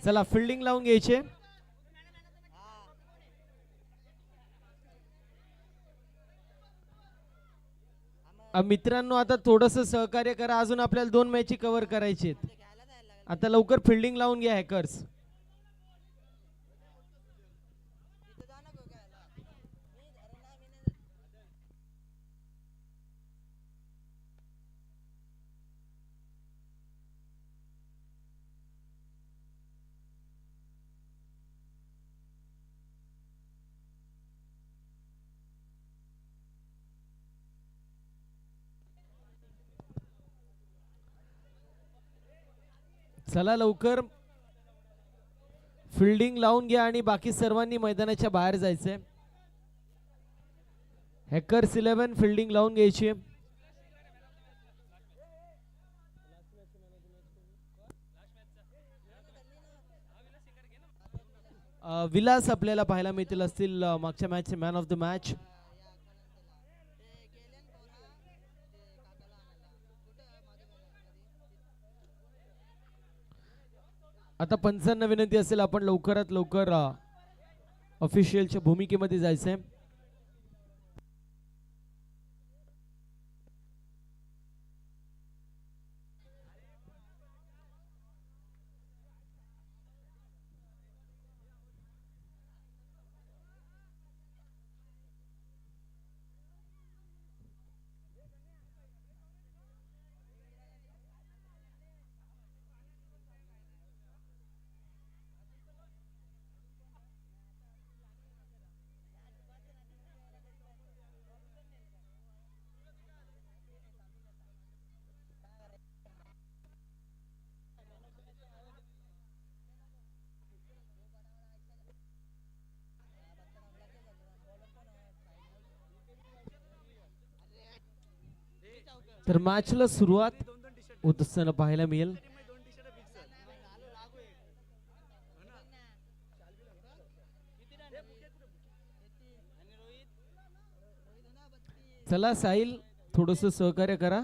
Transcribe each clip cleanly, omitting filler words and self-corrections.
चला फिल्डिंग लावून घ्यायचे. मित्रांनो आता थोडस सहकार्य करा, अजून आपल्याला 2 मॅची कव्हर करायचे आहेत. आता लवकर फिल्डिंग लावून घ्या हॅकर्स. चला लवकर फिल्डिंग लावून घ्या आणि बाकी सर्वांनी मैदानाच्या बाहेर जायचंय. हॅकर्स 11 फिल्डिंग लावून घ्यायची. विलास आपल्याला पाहायला मिळतील असतील मागच्या match man of the match. आता पंचांना विनंती असेल आपण लवकरात लवकर ऑफिशियलच्या भूमिकेमध्ये जायचंय. तर मॅचला सुरुवात होत असताना पाहायला मिळेल. चला साहिल थोडस सहकार्य करा.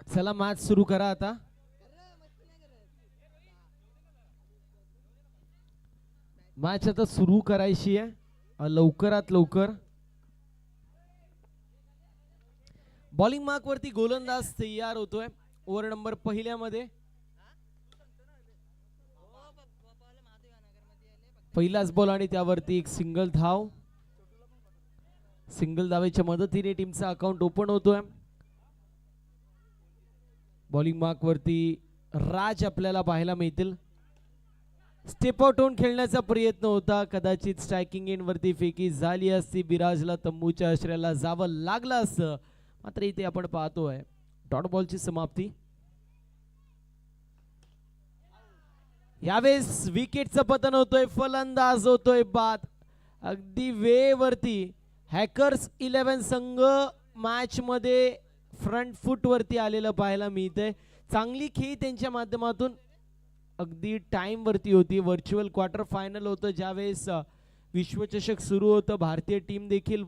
चला मॅच सुरू करा आता. मॅच आता सुरू करायची आहे लवकरात लवकर. बॉलिंग मार्क वरती गोलंदाज तयार होतोय. ओव्हर नंबर पहिल्यामध्ये पहिलाच बॉल आणि त्यावरती एक सिंगल धाव. सिंगल धावेच्या मदतीने टीमचा अकाउंट ओपन होतोय. बॉलिंग मार्क वरती राज आपल्याला पाहायला मिळतील. स्टेप आउट होऊन खेळण्याचा प्रयत्न होता, कदाचित स्ट्रायकिंग एंड वरती फेकी झाली असती, बिराजला तंबूच्या आश्रयाला जावं लागलं असतं. मात्र इथे आपण पाहतोय डॉट बॉलची समाप्ती. यावेळेस विकेटचं पतन होतोय, फलंदाज होतोय बाद. अगदी वेळेवरती हॅकर्स 11 संघ मॅच मध्ये फ्रंट फुट वरती आलेलं पाहायला मिळतंय. चांगली खेळी त्यांच्या माध्यमातून अगदी टाइम वरती होती. व्हर्च्युअल क्वार्टर फायनल होतं, ज्यावेळेस विश्वचषक सुरू होतं. भारतीय टीम देखील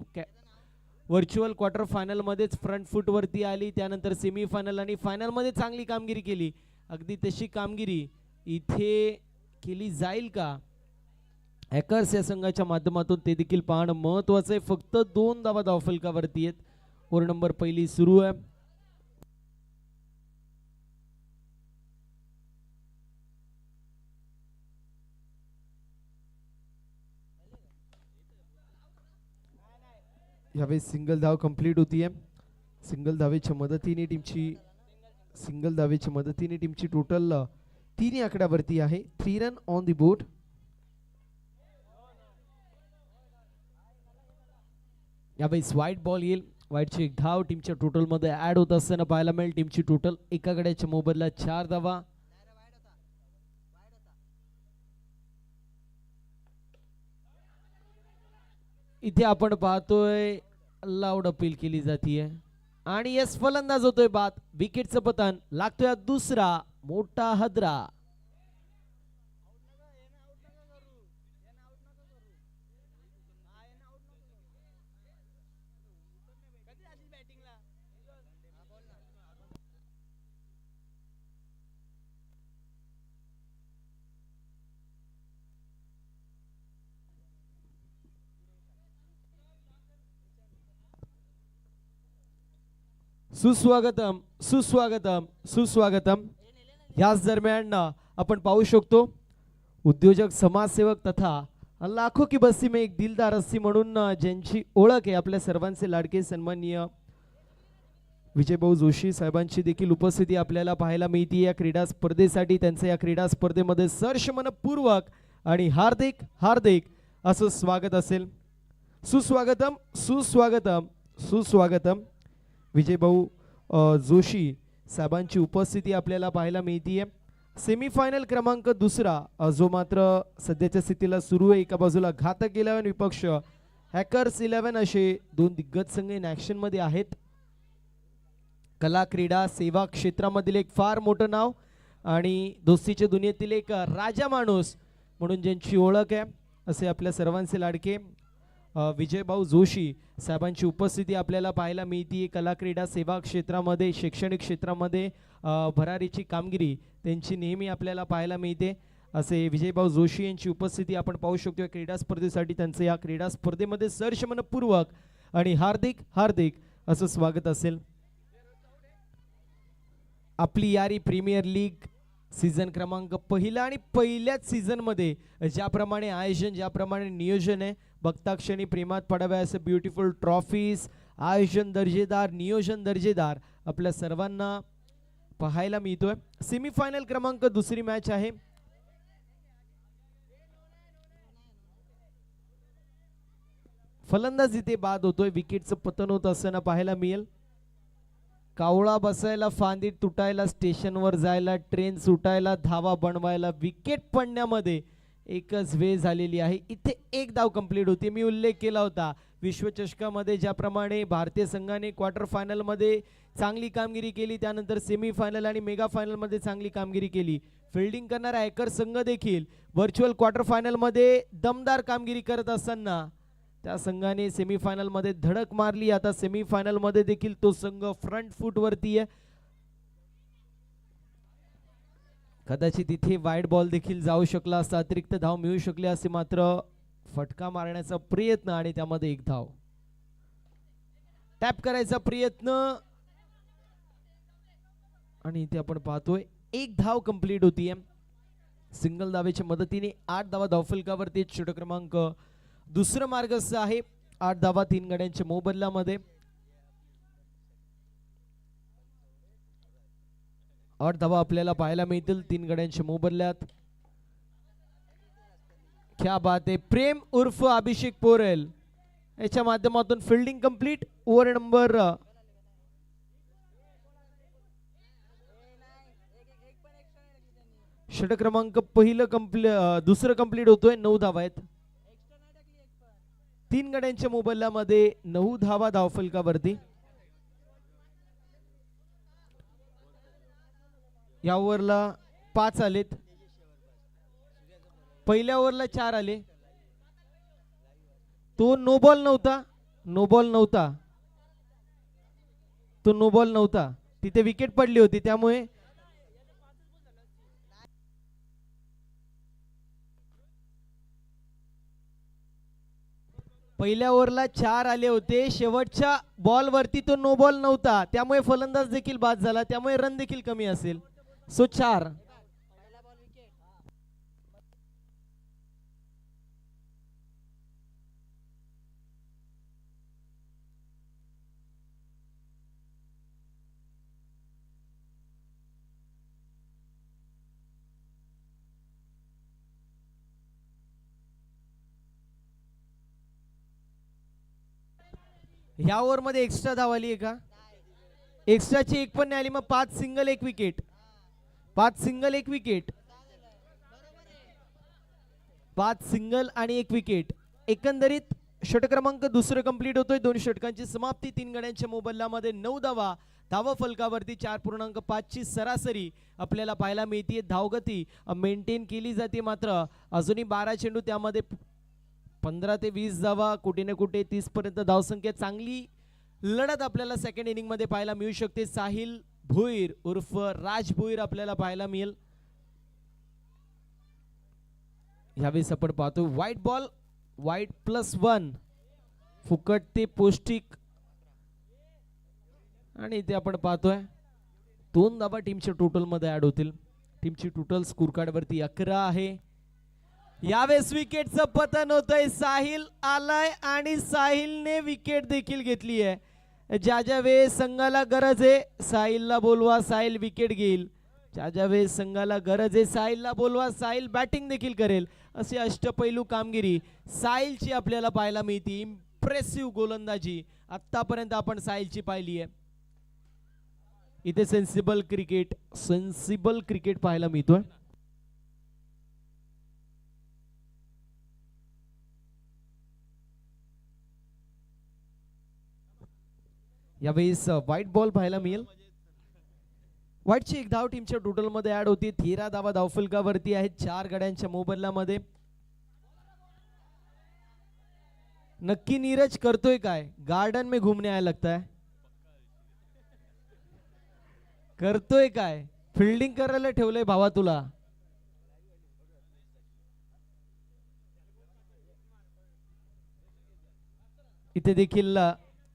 व्हर्च्युअल क्वार्टर फायनल मध्येच फ्रंट फुट वरती आली. त्यानंतर सेमी फायनल आणि फायनल मध्ये चांगली कामगिरी केली. अगदी तशी कामगिरी इथे केली जाईल का हॅकर्स या संघाच्या माध्यमातून ते देखील पाहणं महत्वाचं आहे. फक्त 2 धावा धावफलकावरती आहेत. ओव्हर नंबर पहिली सुरू आहे. यावेळी सिंगल धाव कंप्लीट होतीये. सिंगल धावेच्या मदतीने टीमची टोटल 3 आकड्यावरती आहे. 3 रन ऑन द बोर्ड. यावेळेस व्हाईट बॉल येईल. व्हाईटची एक धाव टीमच्या टोटल मध्ये ऍड होत असताना पाहायला मिळेल. टीमची टोटल एका गड्याच्या मोबदला 4 धावा. इथे आपण पाहतोय लाऊड अपील केली जातीये आणि यस फलंदाज होतोय बाद. विकेटचं पतन लागतोय दुसरा मोठा हदरा. सुस्वागतम सुस्वागतम सुस्वागतम. याच दरम्यान आपण पाहू शकतो उद्योजक समाजसेवक तथा लाखों की बस्ती में एक दिलदार अस्सी म्हणून ज्यांची ओळख आहे आपल्या सर्वांचे लाडके सन्माननीय विजयभाऊ जोशी साहेबांची देखील उपस्थिती आपल्याला पाहायला मिळते या क्रीडा स्पर्धेसाठी. त्यांचं या क्रीडा स्पर्धेमध्ये सहर्ष मनपूर्वक आणि हार्दिक हार्दिक असं स्वागत असेल. सुस्वागतम सुस्वागतम सुस्वागतम. विजयभाऊ जोशी साहेबांची उपस्थिती आपल्याला पाहायला मिळतीये. सेमीफायनल क्रमांक दुसरा जो मात्र सध्याच्या स्थितीला सुरू आहे. एका बाजूला घातक 11 विपक्ष हॅकर्स 11 असे दोन दिग्गज संघ इन ऍक्शन मध्ये आहेत. कला क्रीडा सेवा क्षेत्रामधील एक फार मोठं नाव आणि दोस्तीच्या दुनियेतील एक राजा माणूस म्हणून ज्यांची ओळख आहे असे आपल्या सर्वांचे लाडके विजयभाऊ जोशी साहेबांची उपस्थिती आपल्याला पाहायला मिळते. कला क्रीडा सेवा क्षेत्रामध्ये शैक्षणिक क्षेत्रामध्ये भरारीची कामगिरी त्यांची नेहमी आपल्याला पाहायला मिळते. असे विजयभाऊ जोशी यांची उपस्थिती आपण पाहू शकतो क्रीडा स्पर्धेसाठी. त्यांचं या क्रीडा स्पर्धेमध्ये सहर्ष मनपूर्वक आणि हार्दिक हार्दिक असं स्वागत असेल. आपली यारी प्रीमियर लीग सीझन क्रमांक पहिला आणि पहिल्याच सीझन मध्ये ज्याप्रमाणे आयोजन ज्याप्रमाणे नियोजन आहे बघता क्षणी प्रेमात पडाव्या असं ब्युटिफुल ट्रॉफीज आयोजन दर्जेदार नियोजन दर्जेदार आपल्या सर्वांना पाहायला मिळतोय. सेमीफायनल क्रमांक दुसरी मॅच आहे. फलंदाज इथे बाद होतोय. विकेटचं पतन होत असताना पाहायला मिळेल. कावळा बसायला फांदी तुटायला स्टेशनवर जायला ट्रेन सुटायला धावा बनवायला विकेट पडण्यामध्ये एकच वेळ झालेली आहे. इथे एक धाव कंप्लीट होती. मी उल्लेख केला होता विश्वचषकामध्ये ज्याप्रमाणे भारतीय संघाने क्वार्टर फायनल मध्ये चांगली कामगिरी केली त्यानंतर सेमी फायनल आणि मेगा फायनल मध्ये चांगली कामगिरी केली. फिल्डिंग करणारा हॅकर संघ देखील व्हर्च्युअल क्वार्टर फायनल मध्ये दमदार कामगिरी करत असताना त्या संघाने सेमीफायनल मध्ये धडक मारली. आता सेमीफायनल मध्ये देखील तो संघ फ्रंट फूट वरती आहे. कदाचित इथे वाईड बॉल देखील जाऊ शकला असता अतिरिक्त धाव मिळू शकले असते मात्र फटका मारण्याचा प्रयत्न आणि त्यामध्ये एक धाव टॅप करायचा प्रयत्न आणि इथे आपण पाहतोय एक धाव कंप्लीट होतीये. सिंगल धावेच्या मदतीने 8 धावा धावफलकावरती षटक क्रमांक दुसरं मार्गस्थ आहे. 8 धावा 3 गड्यांच्या मोबदल्यामध्ये 8 धावा आपल्याला पाहायला मिळतील 3 गड्यांच्या मोबदल्यात. क्या बात आहे. प्रेम उर्फ अभिषेक पोरेल याच्या माध्यमातून फिल्डिंग कंप्लीट. ओव्हर नंबर षटक क्रमांक दुसरं कंप्लीट होतोय. 9 धावा आहेत 3 गड्यांच्या मोबदल्यामध्ये 9 धावा धावफलकावरती. या ओव्हरला 5 आलेत. पहिल्या ओव्हरला 4 आले. तो नो बॉल नव्हता. तो नो बॉल नव्हता. तिथे विकेट पडली होती त्यामुळे पहिल्या ओव्हरला 4 आले होते. शेवटच्या बॉल वरती तो नो बॉल नव्हता त्यामुळे फलंदाज देखील बाद झाला त्यामुळे रन देखील कमी असेल. सो 4. ह्या ओव्हर मध्ये एक्स्ट्रा धाव आली आहे का? एक्स्ट्राची एक पण नाही आली, मग 5 single 1 wicket. 5 single 1 wicket. 5 single आणि 1 विकेट. एकंदरीत षटक क्रमांक दुसरं कंप्लीट होतोय. 2 षटकांची समाप्ती. 3 गड्यांच्या मोबदल्यामध्ये 9 धावा. धावा फलकावरती 4.5 ची सरासरी आपल्याला पाहायला मिळते. धावगती मेंटेन केली जाते, मात्र अजूनही 12 चेंडू, त्यामध्ये 15 ते 20 धावा, कुठे ना कुठे 30 पर्यंत धावसंख्या. चांगली लढत आपल्याला सेकंड इनिंग मध्ये पाहायला मिळू शकते. साहिल भोईर उर्फ राज भोईर आपल्याला पाहायला मिळेल. यावेळेस आपण पाहतो व्हाईट बॉल, व्हाईट +1, फुकट ते पौष्टिक. आणि इथे आपण पाहतोय 2 धावा टीमच्या टोटल मध्ये ऍड होतील. टीमची टोटल स्कोर कार्ड वरती 11 आहे. यावेळेस विकेटचं पतन होतंय. साहिल आलाय आणि साहिलने विकेट देखील घेतली आहे. ज्या ज्या वेळेस संघाला गरज आहे साहिलला बोलवा, साहिल विकेट घेईल. ज्या ज्या वेळेस संघाला गरज आहे साहिलला बोलवा, साहिल बॅटिंग देखील करेल. असे अष्टपैलू कामगिरी साहिलची आपल्याला पाहायला मिळते. इम्प्रेसिव्ह गोलंदाजी आतापर्यंत आपण साहिलची पाहिली आहे. इथे सेन्सिबल क्रिकेट पाहायला मिळतोय. यावेळेस व्हाईट बॉल पाहायला मिळेल. व्हाईटची 1 धाव टीमच्या टोटल मध्ये ऍड होती. 13 धावा धावफलकावरती आहेत 4 गड्यांच्या मोबदल्यामध्ये. नक्की नीरज करतोय काय? गार्डन में घूमने आया लगता है. करतोय काय? फिल्डिंग करायला ठेवलंय भावा तुला. इथे देखील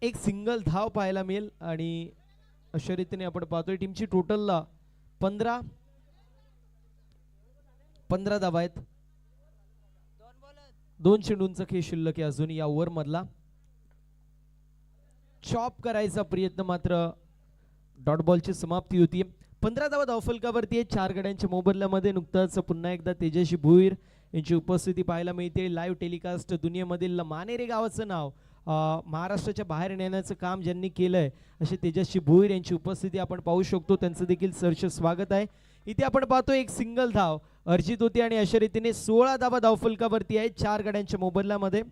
एक सिंगल धाव पाहायला मिळेल. आणि अशा रीतीने आपण पाहतोय टीमची टोटल 15 धावा आहेत. 2 चेंडूंचा खेळ शिल्लक आहे अजून या ओव्हर मधला. चॉप करायचा प्रयत्न, मात्र डॉट बॉलची समाप्ती होती. 15 धावा धावफलकावरती आहे 4 गड्यांच्या मोबदल्यामध्ये. नुकताच पुन्हा एकदा तेजस्वी भोईर यांची उपस्थिती पाहायला मिळते. लाईव्ह टेलिकास्ट दुनियेमधील मानेरे गावाचं नाव महाराष्ट्राच्या बाहेर नेण्याचं काम ज्यांनी केलंय असे तेजस्वी भोईर यांची उपस्थिती आपण पाहू शकतो. त्यांचं देखील सहर्ष स्वागत आहे. इथे आपण पाहतो एक सिंगल धाव अर्जित होती आणि अशा रीतीने 16 धावा धावफलकावरती आहेत 4 गड्यांच्या मोबदल्यामध्ये.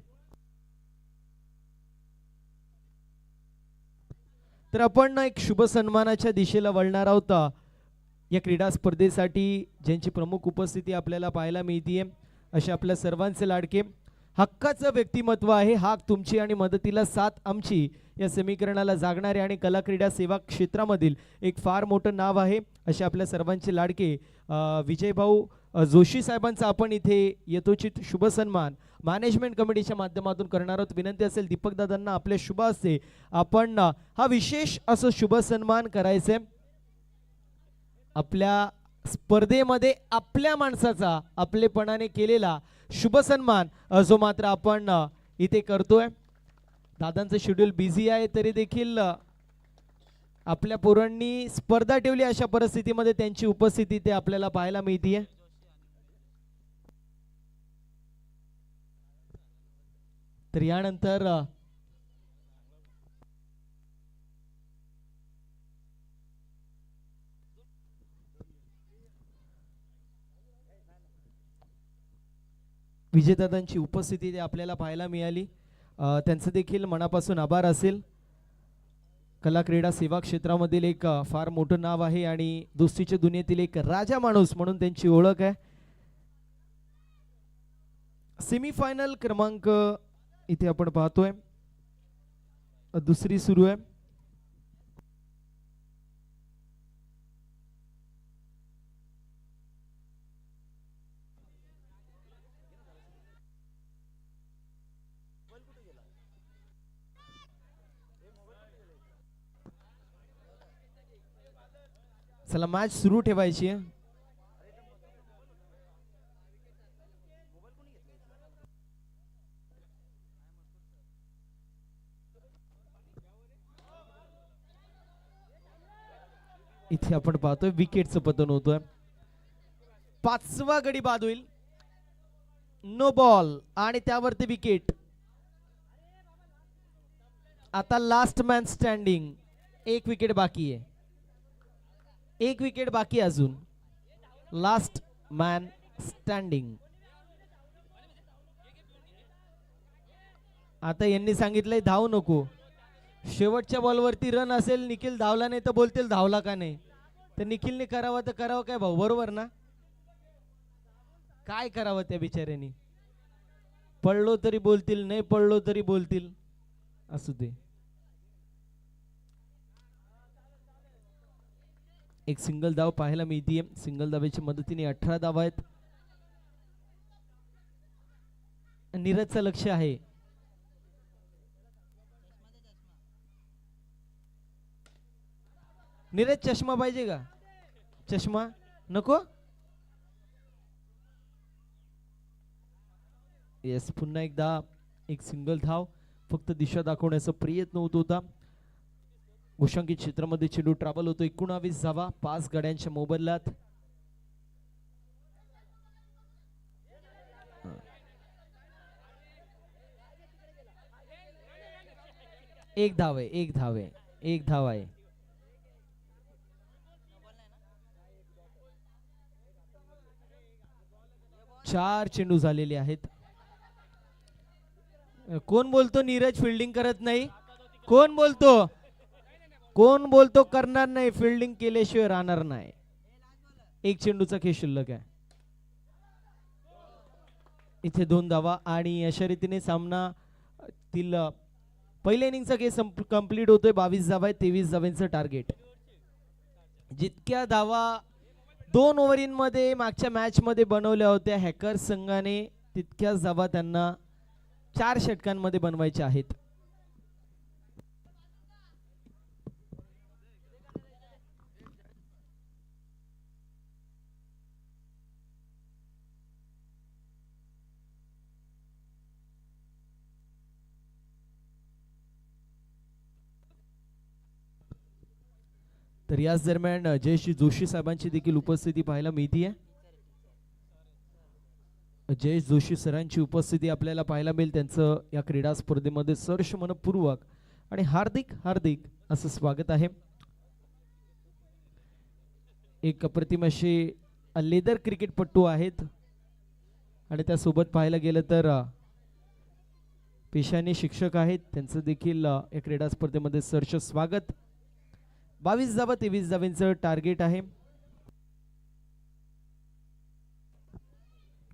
तर आपण एक शुभ सन्मानाच्या दिशेला वळणार आहोत. या क्रीडा स्पर्धेसाठी ज्यांची प्रमुख उपस्थिती आपल्याला पाहायला मिळते असे आपल्या सर्वांचे लाडके हक्काचं व्यक्तिमत्व आहे. हाक तुमची आणि मदतीला साथ आमची या समीकरणाला जागणारे आणि कला क्रीडा सेवा क्षेत्रामधील एक फार मोठं नाव आहे असे आपल्या सर्वांचे लाडके विजयभाऊ जोशी साहेबांचा आपण इथे यथोचित शुभ सन्मान मॅनेजमेंट कमिटीच्या माध्यमातून करणार आहोत. विनंती असेल दीपक दादांना आपल्या शुभ हस्ते आपण हा विशेष असं शुभ सन्मान करायचंय. आपल्या स्पर्धेमध्ये आपल्या माणसाचा आपलेपणाने केलेला शुभ सन्मान जो मात्र आपण इथे करतोय. दादांचं शेड्यूल बिझी आहे तरी देखील आपल्या पोरांनी स्पर्धा ठेवली अशा परिस्थितीमध्ये त्यांची उपस्थिती ते आपल्याला पाहायला मिळते. तर यानंतर विजेतांची उपस्थिती आपल्याला पाहायला मिळाली. त्यांचं देखील मनापासून आभार असेल. कला क्रीडा सेवा क्षेत्रामधील एक फार मोठं नाव आहे आणि दोस्तीच्या दुनियेतील एक राजा माणूस म्हणून त्यांची ओळख आहे. सेमीफायनल क्रमांक इथे आपण पाहतोय दुसरी सुरू आहे. चला मॅच सुरू ठेवायची आहे. इथे आपण पाहतोय विकेटचं पतन होतोय. 5वा गडी बाद होईल. नो बॉल आणि त्यावरती विकेट. आता लास्ट मॅन स्टँडिंग. एक विकेट बाकी आहे. एक विकेट बाकी अजून. Last man standing. आता यांनी सांगितलंय धाव नको. शेवटच्या बॉलवरती रन असेल, निखिल धावला नाही तर बोलतील धावला का नाही. तर निखिलने करावं तर करावं काय भाऊ, बरोबर ना. काय करावं त्या बिचाऱ्यानी. पडलो तरी बोलतील, नाही पडलो तरी बोलतील. असू दे. एक सिंगल धाव पाहायला मिळतीये. सिंगल धावेच्या मदतीने 18 धावा आहेत. नीरजचं लक्ष आहे. नीरज चष्मा पाहिजे का. चष्मा नको. येस, पुन्हा एकदा एक सिंगल धाव. फक्त दिशा दाखवण्याचा प्रयत्न होत होता. घोषांकित क्षेत्रामध्ये चेंडू ट्रॅव्हल होतो. 19 धावा 5 गड्यांच्या मोबदल्यात. एक धाव आहे. एक धाव आहे. एक धाव आहे. चार चेंडू झालेले आहेत. कोण बोलतो नीरज फिल्डिंग करत नाही. कोण बोलतो. कोण बोलतो करणार नाही. फिल्डिंग केल्याशिवाय राहणार नाही. एक चेंडूचा खेळ शिल्लक आहे. इथे 2 धावा आणि अशा रीतीने सामना तील पहिल्या इनिंगचा खेळ कंप्लीट होतोय. 22 धावा आहे. 23 धावांचं टार्गेट. जितक्या धावा 2 ओव्हरींमध्ये मागच्या मॅच मध्ये बनवल्या होत्या हॅकर्स संघाने, तितक्याच धावा त्यांना 4 षटकांमध्ये बनवायच्या आहेत. तर याच दरम्यान जयेश जोशी साहेबांची देखील उपस्थिती पाहायला मिळतीये. जयेश जोशी सरांची उपस्थिती आपल्याला पाहायला मिळेल. त्यांचं या क्रीडा स्पर्धेमध्ये सहर्ष मनपूर्वक आणि हार्दिक हार्दिक असं स्वागत आहे. एक अप्रतिम असे लेदर क्रिकेटपटू आहेत आणि त्यासोबत पाहायला गेलं तर पेशाने शिक्षक आहेत. त्यांचं देखील या क्रीडा स्पर्धेमध्ये सहर्ष स्वागत. 22 धावा 23 धावांचं टार्गेट आहे.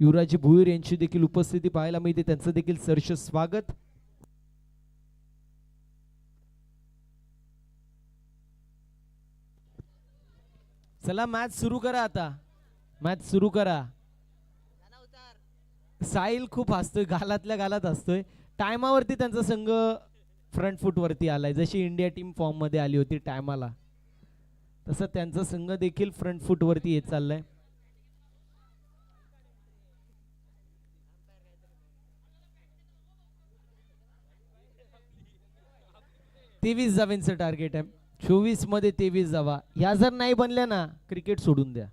युवराज भुईर यांची देखील उपस्थिती पाहायला मिळते. त्यांचं देखील सहर्ष स्वागत. चला मॅच सुरू करा. आता मॅच सुरू करा. साहिल खूप हसतोय, गालातल्या गालात हसतोय. टायमावरती त्यांचा संघ फ्रंट फूट वरती आलाय. जशी इंडिया टीम फॉर्म मध्ये आली होती टायमाला, तसं त्यांचा संघ देखील फ्रंट फूट वरती येत चाललाय. तेवीस धावांचं टार्गेट आहे. 24 मध्ये 23 धावा. या जर नाही बनल्या ना, क्रिकेट सोडून द्या.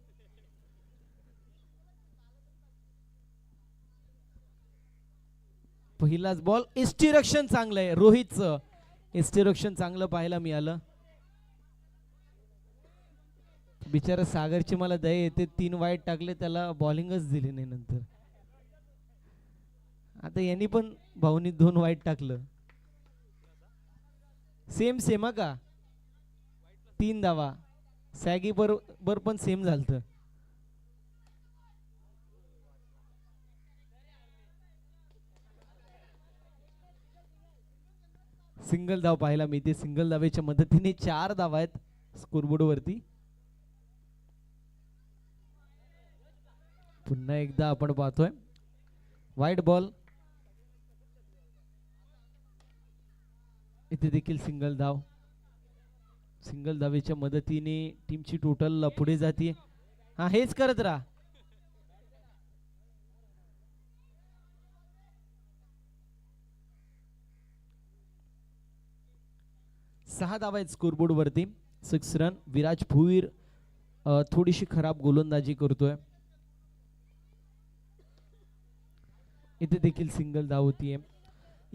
पहिलाच बॉल. एस्टिरक्शन चांगलं आहे रोहितचं. एस्टिरक्शन चांगलं पाहायला मिळालं. बिचारा सागरची मला दया येते. 3 वाईट टाकले, त्याला बॉलिंगच दिली नाही नंतर. आता यांनी पण भाऊनी 2 वाईट टाकलं. सेम सेम का 3 धावा. सॅगी बरोबर पण सेम झालत. सिंगल धाव पाहायला मिळते. सिंगल धावेच्या मदतीने 4 धावा आहेत स्कोरबोर्ड वरती. पुन्हा एकदा आपण पाहतोय वाईट बॉल. इथे देखील सिंगल धाव. सिंगल धावेच्या मदतीने टीमची टोटल पुढे जाते. हा, हेच करत राहा. सहा धावा आहेत स्कोरबोर्ड वरती. 6 रन. विराज भुईर थोडीशी खराब गोलंदाजी करतोय. इथे देखील सिंगल धाव होतीये.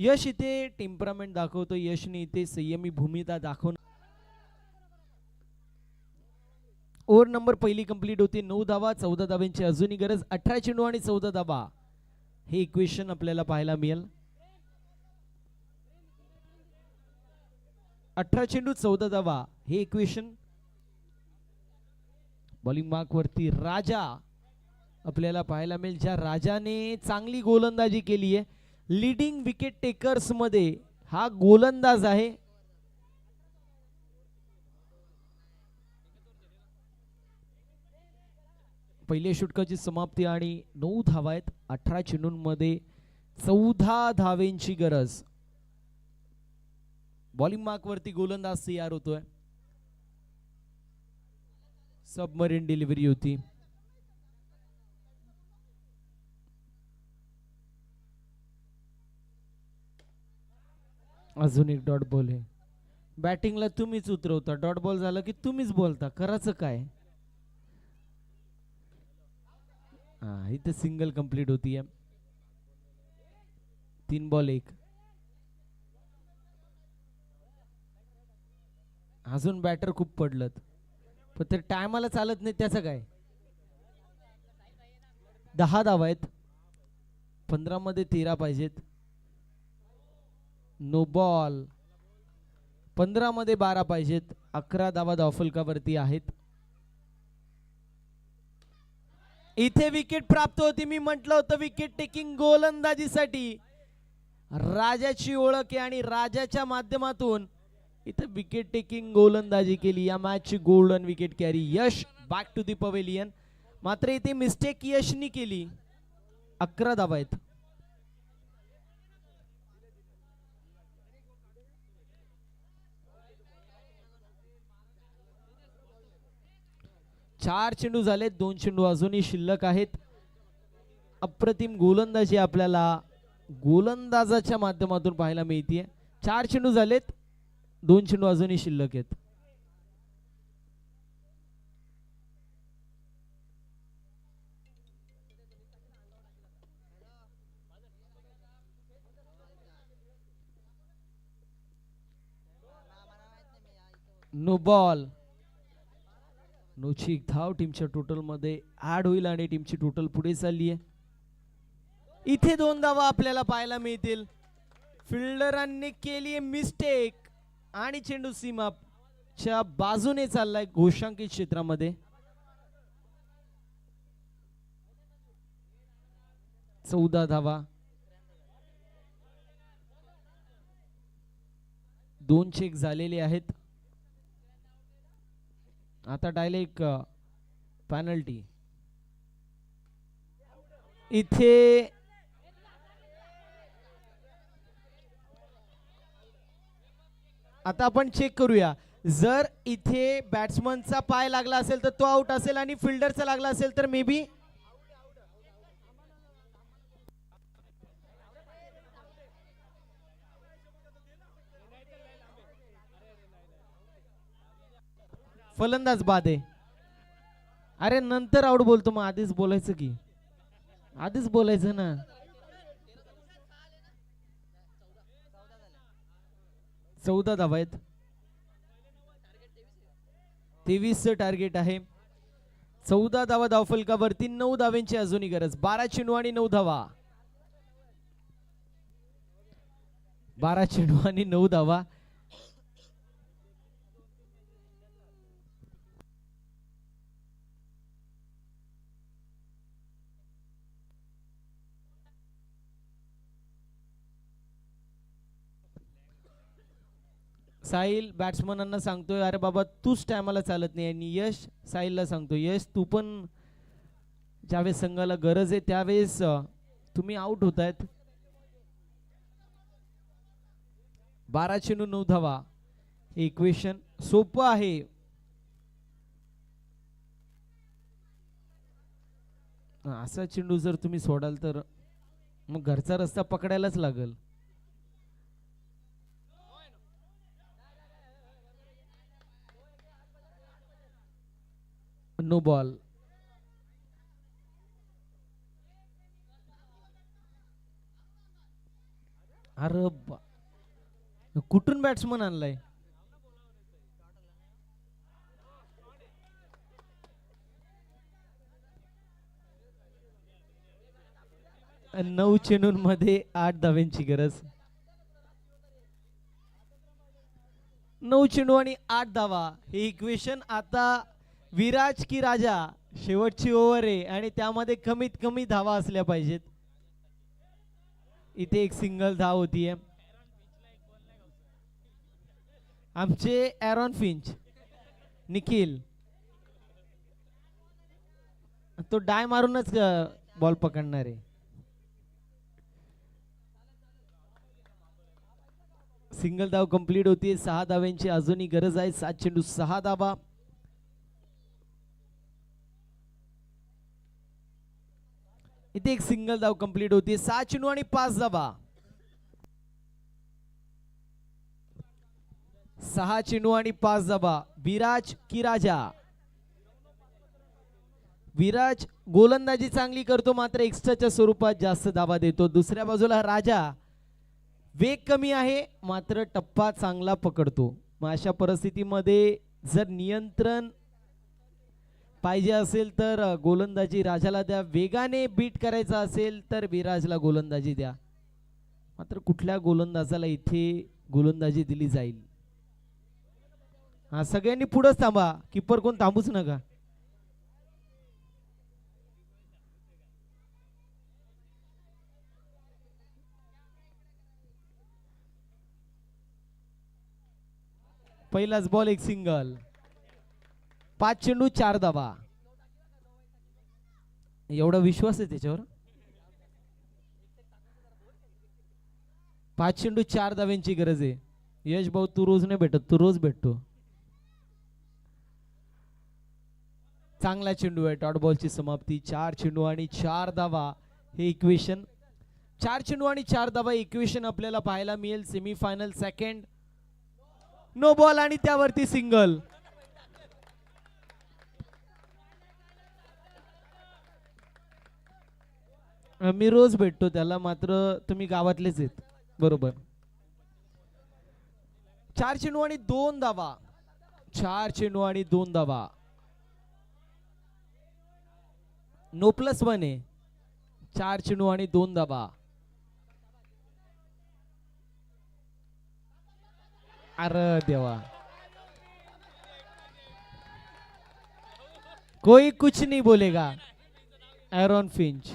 यश इथे टेम्परामेंट दाखवतो, यशने इथे संयमी भूमिका दाखवून ओव्हर नंबर पहिली कंप्लीट होती. 9 धावा, 14 धाव्यांची अजूनही गरज. 18 चेंडू आणि 14 धावा हे इक्वेशन आपल्याला पाहायला मिळेल. 18 चेंडू 14 धावा हे इक्वेशन. बॉलिंग मार्क वरती राजा आपल्याला पाहायला मिळेल, ज्या राजाने चांगली गोलंदाजी केली आहे. लीडिंग विकेट टेकर्स मध्ये हा गोलंदाज आहे. पहिल्या षटकाची समाप्ती आणि 9 धावा आहेत. 18 चेंडूंमध्ये 14 धावेंची गरज. बॉलिंग मार्क वरती गोलंदाज तयार होतोय. सबमरीन डिलिव्हरी होती. अजून एक डॉट बॉल आहे. बॅटिंगला तुम्हीच उतरवता, डॉट बॉल झाला की तुम्हीच बोलता, करायचं काय. हा इथे सिंगल कंप्लीट होती. 3 बॉल 1. अजून बॅटर खूप पडलत, पण ते टायमाला चालत नाही, त्याचं काय. 10 धावा आहेत. 15 मध्ये 13 पाहिजेत. No ball. 15 मध्ये 12 पाहिजेत. 11 धावा धावफलकावरती आहेत. इथे विकेट प्राप्त होती. मी म्हटलं होतं विकेट टेकिंग गोलंदाजीसाठी राजाची ओळख आहे आणि राजाच्या माध्यमातून इथे विकेट टेकिंग गोलंदाजी केली. या मॅचची golden wicket Carey Yash back to the pavilion. मात्र इथे मिस्टेक यशनी केली. 11 धावा आहेत. चार चेंडू झालेत. 2 चेंडू अजूनही शिल्लक आहेत. अप्रतिम गोलंदाजी आपल्याला गोलंदाजाच्या माध्यमातून पाहायला मिळते. 4 चेंडू झालेत. 2 चेंडू अजूनही शिल्लक आहेत. No ball. नोची एक धाव टीमच्या टोटल मध्ये ऍड होईल आणि टीमची टोटल पुढे चालली आहे. इथे 2 धावा आपल्याला पाहायला मिळतील. फिल्डरांनी केली मिस्टेक आणि चेंडू सीमाच्या बाजूने चाललाय घोषांकित क्षेत्रामध्ये. 14 धावा. 2 चेक झालेले आहेत. आता डायरेक्ट पेनल्टी. इथे आता आपण चेक करूया. जर इथे बॅट्समनचा पाय लागला असेल तर तो आउट असेल आणि फिल्डरचा लागला असेल तर मे बी फलंदाज बाद आहे. अरे नंतर आउट बोलतो, मग आधीच बोलायचं की. आधीच बोलायचं ना. 14 धावा आहेत. 23 टार्गेट आहे. 14 धावा धावफलकावरती. 9 धाव्यांची अजूनही गरज. 12 चेंडू आणि 9 धावा. 12 चेंडू आणि 9 धावा. साहिल बॅट्समनांना सांगतोय अरे बाबा तूच टायमाला चालत नाही. आणि यश साहिलला सांगतो यश तू पण ज्यावेळेस संघाला गरज आहे त्यावेळेस तुम्ही आउट होत आहेत. 12 चेंडू 9 धावा. इक्वेशन सोपं आहे. असा चेंडू जर तुम्ही सोडाल तर मग घरचा रस्ता पकडायलाच लागल. No ball. अरे कुठून बॅट्समन आणलाय? नऊ चेंडूंमध्ये 8 धाव्यांची गरज. 9 चेंडू आणि 8 धावा हे इक्वेशन. आता विराज की राजा शेवटची ओव्हर आहे आणि त्यामध्ये कमीत कमी धावा असल्या पाहिजेत. इथे एक सिंगल धाव होतीये. आमचे ॲरॉन फिंच निखिल तो डाय मारूनच बॉल पकडणार आहे. सिंगल धाव कंप्लीट होती. 6 धाव्यांची अजूनही गरज आहे. 7 चेंडू 6 धावा. इथे एक सिंगल धाव कंप्लीट होती. 6 चेंडू आणि 5 धावा. 6 चेंडू आणि 5 धावा. विराज की राजा. विराज गोलंदाजी चांगली करतो मात्र एक्स्ट्राच्या स्वरूपात जास्त धावा देतो. दुसऱ्या बाजूला राजा वेग कमी आहे मात्र टप्पा चांगला पकडतो. मग अशा परिस्थितीमध्ये जर नियंत्रण पाहिजे असेल तर गोलंदाजी राजाला द्या. वेगाने बीट करायचा असेल तर विराजला गोलंदाजी द्या. मात्र कुठल्या गोलंदाजाला इथे गोलंदाजी दिली जाईल? हा सगळ्यांनी पुढेच थांबा. किपर कोण थांबूच नका. पहिलाच बॉल एक सिंगल. 5 चेंडू 4 धावा. एवढा विश्वास आहे त्याच्यावर. 5 चेंडू 4 धाव्यांची गरज आहे. यश भाऊ तू रोज नाही भेटत, तू रोज भेटतो. चांगला चेंडू आहे. डॉट बॉलची समाप्ती. 4 चेंडू आणि 4 धावा हे इक्वेशन. 4 चेंडू आणि 4 धावा इक्वेशन आपल्याला पाहायला मिळेल सेमीफायनल सेकंड. नो बॉल आणि त्यावरती सिंगल. मी रोज भेटतो त्याला मात्र तुम्ही गावातलेच आहेत. बरोबर. 4 चेंडू आणि 2 धावा. 4 चेंडू आणि 2 धावा. नो प्लस 1 आहे. 4 चेंडू आणि 2 धावा. अरे देवा. कोई कुछ नहीं बोलेगा. Aaron Finch.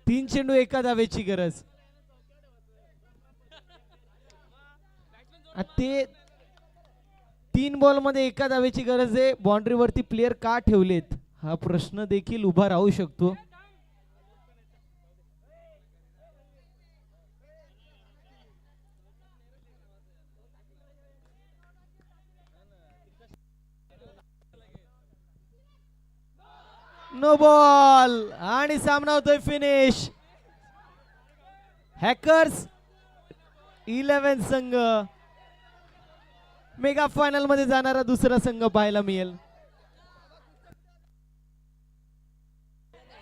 3 चेंडू 1 धावेची गरज. ते 3 बॉल मध्ये 1 धावेची गरज आहे. बाउंड्री वरती प्लेयर का ठेवलेत हा प्रश्न देखील उभा राहू शकतो. नो बॉल आणि सामना होतोय फिनिश. हॅकर्स 11 संघ मेगा फायनल मध्ये जाणारा दुसरा संघ पाहायला मिळेल.